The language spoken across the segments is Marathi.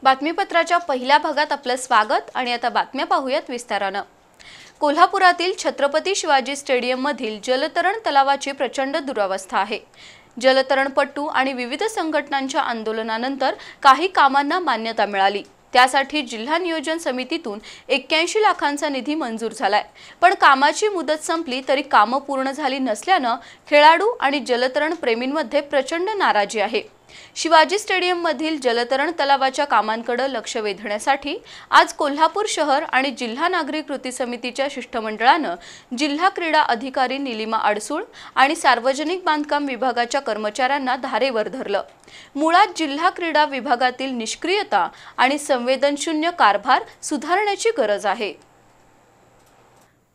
बातमीपत्राच्या पहिल्या भागात आपलं स्वागत आणि आता बातम्या पाहूयात विस्तारानं। कोल्हापुरातील छत्रपती शिवाजी स्टेडियम मधील जलतरण तलावाची प्रचंड दुरावस्था आहे। जलतरणपटू आणि विविध संघटनांच्या आंदोलनानंतर काही कामांना मान्यता मिळाली। त्यासाठी जिल्हा नियोजन समितीतून 81 लाखांचा निधी मंजूर झालाय, पण कामाची मुदत संपली तरी कामं पूर्ण झाली नसल्याने खेळाडू आणि जलतरण प्रेमींमध्ये प्रचंड नाराजी आहे। शिवाजी स्टेडियम मधील जलतरण तलावाच्या कामांकडे लक्ष वेधण्यासाठी आज कोल्हापूर शहर आणि जिल्हा नागरिक कृती समितीच्या शिष्टमंडळाने जिल्हा क्रीडा अधिकारी निलिमा अडसूळ आणि सार्वजनिक बांधकाम विभागाच्या कर्मचाऱ्यांना धारेवर धरलं। मुळात जिल्हा क्रीडा विभागातील निष्क्रियता आणि संवेदनशून्य कारभार सुधारण्याची गरज आहे।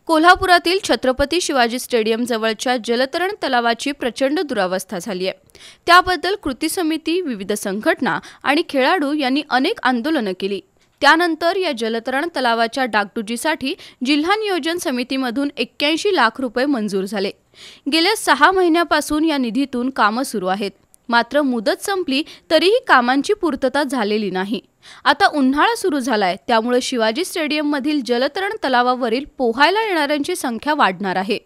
कोल्हापुरातील छत्रपती शिवाजी स्टेडियम जवळच्या जलतरण तलावाची प्रचंड दुरावस्था झाली आहे। त्याबद्दल कृती समिती, विविध संघटना आणि खेळाडू यांनी अनेक आंदोलने केली। त्यानंतर या जलतरण तलावाच्या डागडुजीसाठी जिल्हा नियोजन समितीमधून 81 लाख रुपये मंजूर झाले। गेल्या 6 महिन्यापासून या निधीतून कामं सुरू आहेत, मात्र मुदत संपली तरीही कामांची पूर्तता झालेली नाही। आता उन्हाळा सुरू झालाय, त्यामुळे शिवाजी स्टेडियम मधील जलतरण तलावावरील पोहायला येणाऱ्यांची संख्या वाढणार आहे।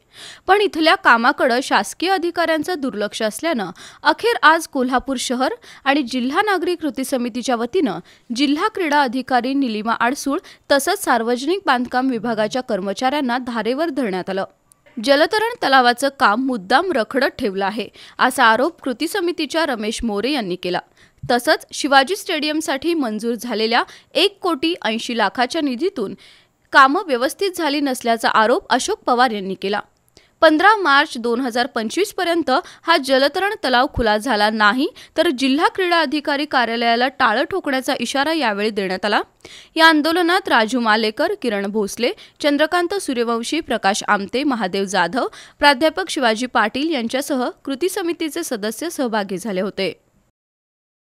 पण इथल्या कामाकडे शासकीय अधिकाऱ्यांचं दुर्लक्ष असल्याने अखेर आज कोल्हापूर शहर आणि जिल्हा नागरिक कृती समितीच्या वतीने जिल्हा क्रीडा अधिकारी निलिमा अडसूळ तसंच सार्वजनिक बांधकाम विभागाच्या कर्मचाऱ्यांना धारेवर धरण्यात आलं। जलतरण तलावाचं काम मुद्दाम रखडत ठेवलं आहे, असा आरोप कृती समितीच्या रमेश मोरे यांनी केला। तसंच शिवाजी स्टेडियमसाठी मंजूर झालेल्या 1,80,00,000च्या निधीतून कामं व्यवस्थित झाली नसल्याचा आरोप अशोक पवार यांनी केला। 15 मार्च 2025 पर्यंत हा जलतरण तलाव खुला झाला नाही तर जिल्हा क्रीडा अधिकारी कार्यालयाला टाळं ठोकण्याचा इशारा यावेळी देण्यात आला। या आंदोलनात राजू मालेकर, किरण भोसले, चंद्रकांत सूर्यवंशी, प्रकाश आमते, महादेव जाधव, प्राध्यापक शिवाजी पाटील यांच्यासह कृती समितीचे सदस्य सहभागी झाले होते।